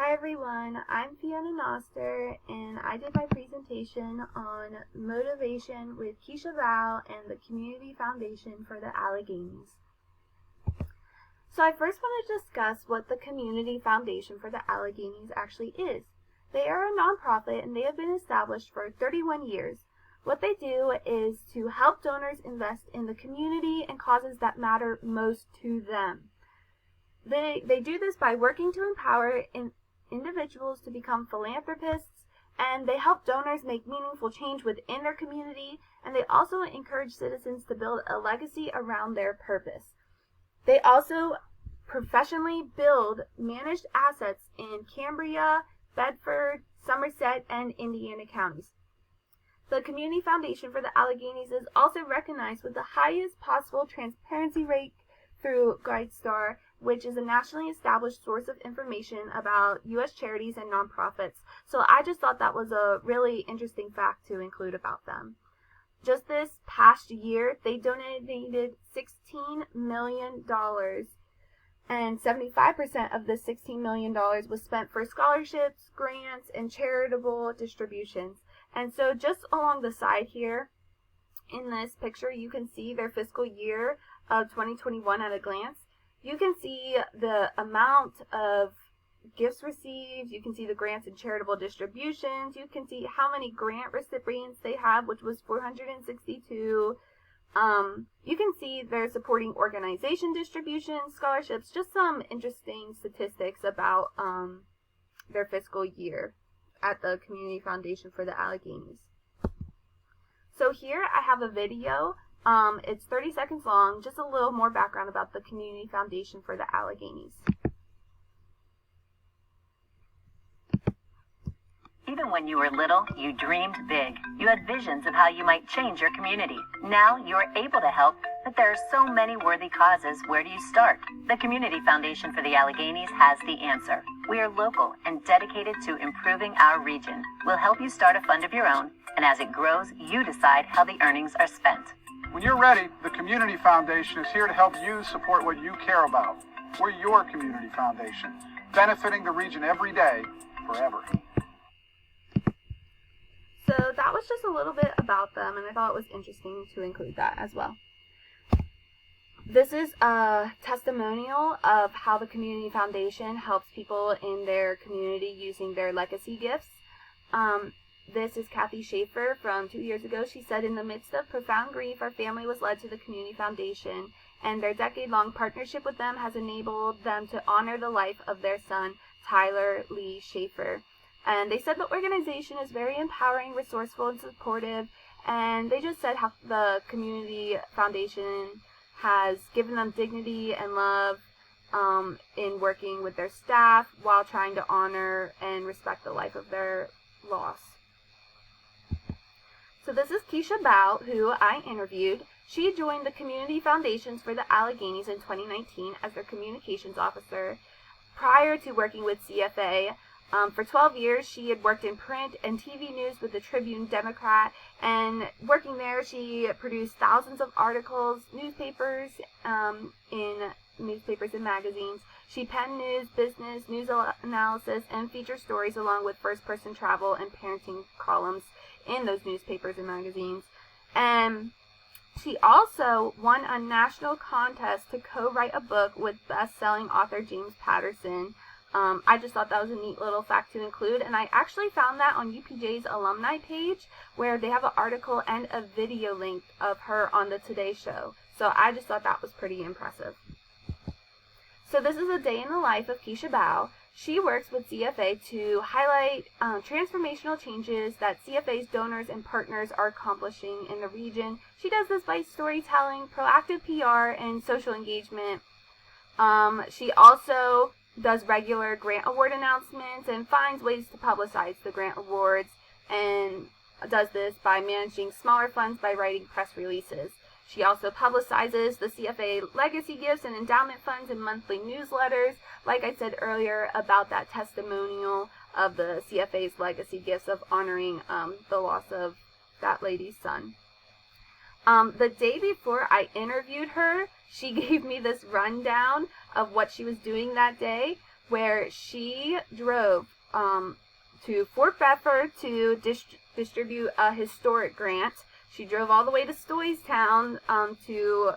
Hi everyone, I'm Fiona Noster, and I did my presentation on motivation with Keisha Val and the Community Foundation for the Alleghenies. So I first want to discuss what the Community Foundation for the Alleghenies actually is. They are a nonprofit and they have been established for 31 years. What they do is to help donors invest in the community and causes that matter most to them. They do this by working to empower individuals to become philanthropists, and they help donors make meaningful change within their community, and they also encourage citizens to build a legacy around their purpose. They also professionally build managed assets in Cambria, Bedford, Somerset, and Indiana counties. The Community Foundation for the Alleghenies is also recognized with the highest possible transparency rate through GuideStar, which is a nationally established source of information about U.S. charities and nonprofits. So I just thought that was a really interesting fact to include about them. Just this past year, they donated $16 million, and 75% of the $16 million was spent for scholarships, grants, and charitable distributions. And so just along the side here, in this picture, you can see their fiscal year of 2021 at a glance. You can see the amount of gifts received, you can see the grants and charitable distributions, you can see how many grant recipients they have, which was 462. You can see their supporting organization distributions, scholarships, just some interesting statistics about their fiscal year at the Community Foundation for the Alleghenies. So here I have a video. It's 30 seconds long, just a little more background about the Community Foundation for the Alleghenies. Even when you were little, you dreamed big. You had visions of how you might change your community. Now you are able to help, but there are so many worthy causes. Where do you start? The Community Foundation for the Alleghenies has the answer. We are local and dedicated to improving our region. We'll help you start a fund of your own, and as it grows, you decide how the earnings are spent. When you're ready, the Community Foundation is here to help you support what you care about. We're your community foundation, benefiting the region every day, forever. So that was just a little bit about them, and I thought it was interesting to include that as well. This is a testimonial of how the Community Foundation helps people in their community using their legacy gifts. This is Kathy Schaefer from 2 years ago. She said, "In the midst of profound grief, our family was led to the Community Foundation, and their decade-long partnership with them has enabled them to honor the life of their son, Tyler Lee Schaefer." And they said the organization is very empowering, resourceful, and supportive, and they just said how the Community Foundation has given them dignity and love in working with their staff while trying to honor and respect the life of their loss. So this is Keisha Val, who I interviewed. She joined the Community Foundations for the Alleghenies in 2019 as their communications officer. Prior to working with CFA, for 12 years, she had worked in print and TV news with the Tribune Democrat, and working there, she produced thousands of articles, in newspapers and magazines. She penned news, business, news analysis, and feature stories along with first-person travel and parenting columns in those newspapers and magazines. And she also won a national contest to co-write a book with best-selling author James Patterson. I just thought that was a neat little fact to include, and I actually found that on UPJ's alumni page, where they have an article and a video link of her on the Today Show. So I just thought that was pretty impressive. So this is a day in the life of Keisha Val. She works with CFA to highlight transformational changes that CFA's donors and partners are accomplishing in the region. She does this by storytelling, proactive PR, and social engagement. She also does regular grant award announcements and finds ways to publicize the grant awards, and does this by managing smaller funds by writing press releases. She also publicizes the CFA legacy gifts and endowment funds in monthly newsletters, like I said earlier about that testimonial of the CFA's legacy gifts of honoring the loss of that lady's son. The day before I interviewed her, she gave me this rundown of what she was doing that day. where she drove to Fort Bedford to distribute a historic grant. She drove all the way to Stoystown to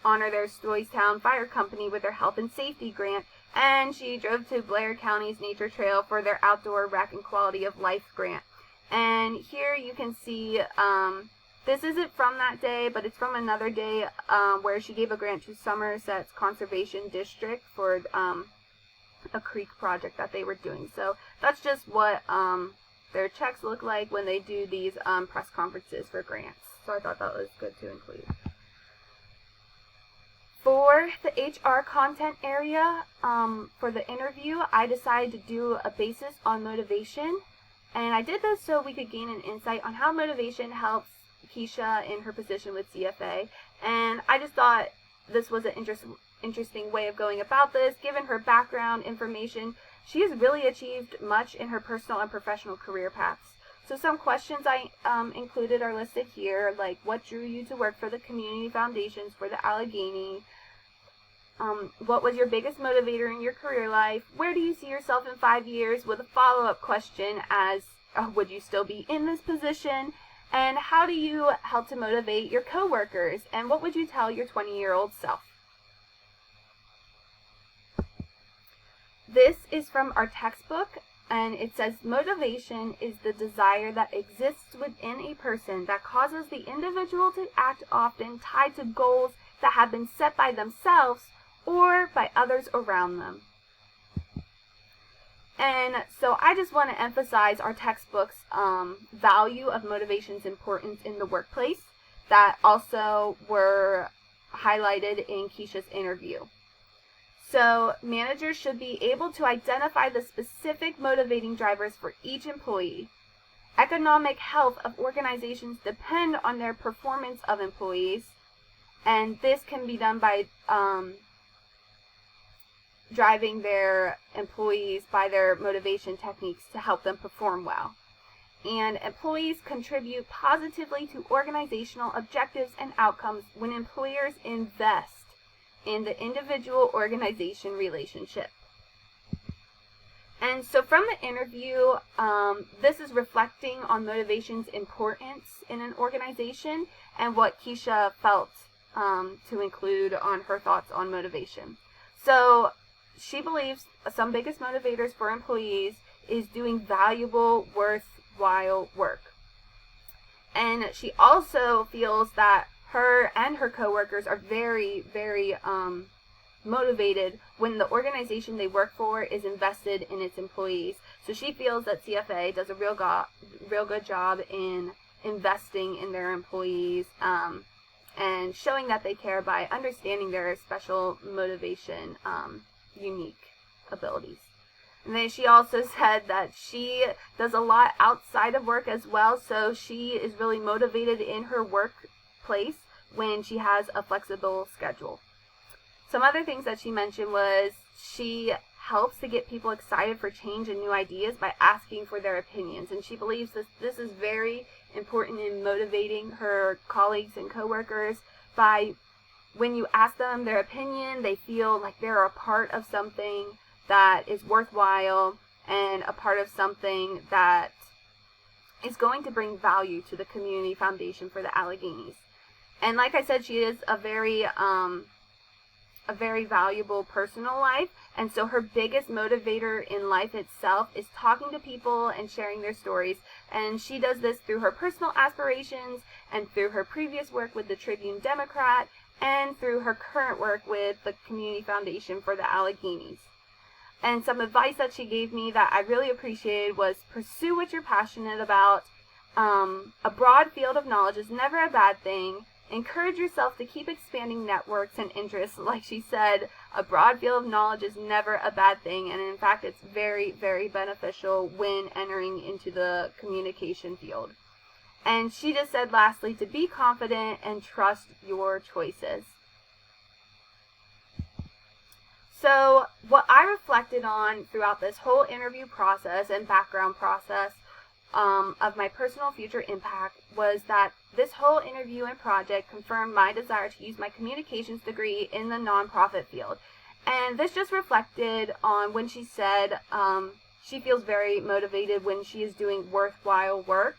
honor their Stoystown Fire Company with their health and safety grant, and she drove to Blair County's Nature Trail for their outdoor rec and quality of life grant. And here you can see, this isn't from that day, but it's from another day where she gave a grant to Somerset's Conservation District for a creek project that they were doing. So that's just what their checks look like when they do these press conferences for grants. So I thought that was good to include. For the HR content area, for the interview, I decided to do a basis on motivation. And I did this so we could gain an insight on how motivation helps Keisha in her position with CFA. And I just thought this was an interesting way of going about this. Given her background information, she has really achieved much in her personal and professional career paths. So some questions I included are listed here, like what drew you to work for the community foundations for the Allegheny? What was your biggest motivator in your career life? Where do you see yourself in 5 years? With a follow-up question as, would you still be in this position? And how do you help to motivate your coworkers? And what would you tell your 20-year-old self? This is from our textbook, and it says, motivation is the desire that exists within a person that causes the individual to act, often tied to goals that have been set by themselves or by others around them. And so I just want to emphasize our textbook's value of motivation's importance in the workplace that also were highlighted in Keisha's interview. So managers should be able to identify the specific motivating drivers for each employee. Economic health of organizations depend on their performance of employees, and this can be done by driving their employees by their motivation techniques to help them perform well. And employees contribute positively to organizational objectives and outcomes when employers invest in the individual-organization relationship. And so from the interview, this is reflecting on motivation's importance in an organization and what Keisha felt to include on her thoughts on motivation. So she believes some biggest motivators for employees is doing valuable, worthwhile work. And she also feels that her and her coworkers are very, very motivated when the organization they work for is invested in its employees. So she feels that CFA does a real good job in investing in their employees and showing that they care by understanding their special motivation, unique abilities. And then she also said that she does a lot outside of work as well, so she is really motivated in her workplace when she has a flexible schedule. Some other things that she mentioned was she helps to get people excited for change and new ideas by asking for their opinions, and she believes this is very important in motivating her colleagues and coworkers. By when you ask them their opinion, they feel like they're a part of something that is worthwhile and a part of something that is going to bring value to the Community Foundation for the Alleghenies. And like I said, she is a very valuable personal life, and so her biggest motivator in life itself is talking to people and sharing their stories. And she does this through her personal aspirations and through her previous work with the Tribune Democrat and through her current work with the Community Foundation for the Alleghenies. And some advice that she gave me that I really appreciated was pursue what you're passionate about. A broad field of knowledge is never a bad thing. Encourage yourself to keep expanding networks and interests. Like she said, a broad field of knowledge is never a bad thing, and in fact it's very, very beneficial when entering into the communication field. And she just said lastly to be confident and trust your choices. So what I reflected on throughout this whole interview process and background process of my personal future impact was that this whole interview and project confirmed my desire to use my communications degree in the nonprofit field. And this just reflected on when she said she feels very motivated when she is doing worthwhile work.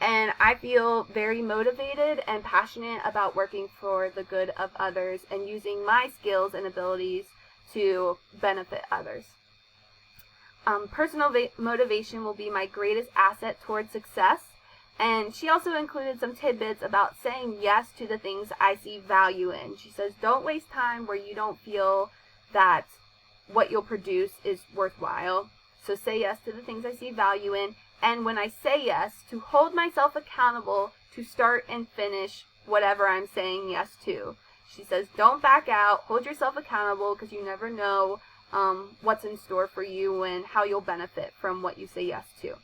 And I feel very motivated and passionate about working for the good of others and using my skills and abilities to benefit others. Personal motivation will be my greatest asset towards success. And she also included some tidbits about saying yes to the things I see value in. She says, don't waste time where you don't feel that what you'll produce is worthwhile. So say yes to the things I see value in. And when I say yes, to hold myself accountable to start and finish whatever I'm saying yes to. She says, don't back out, hold yourself accountable, because you never know what's in store for you and how you'll benefit from what you say yes to.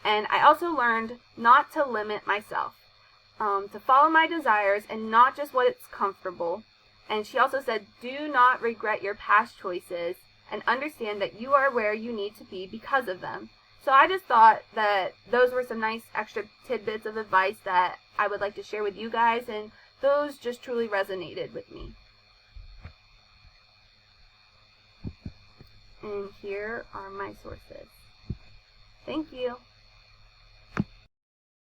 And I also learned not to limit myself, to follow my desires and not just what is comfortable. And she also said, do not regret your past choices and understand that you are where you need to be because of them. So I just thought that those were some nice extra tidbits of advice that I would like to share with you guys, and those just truly resonated with me. And here are my sources. Thank you.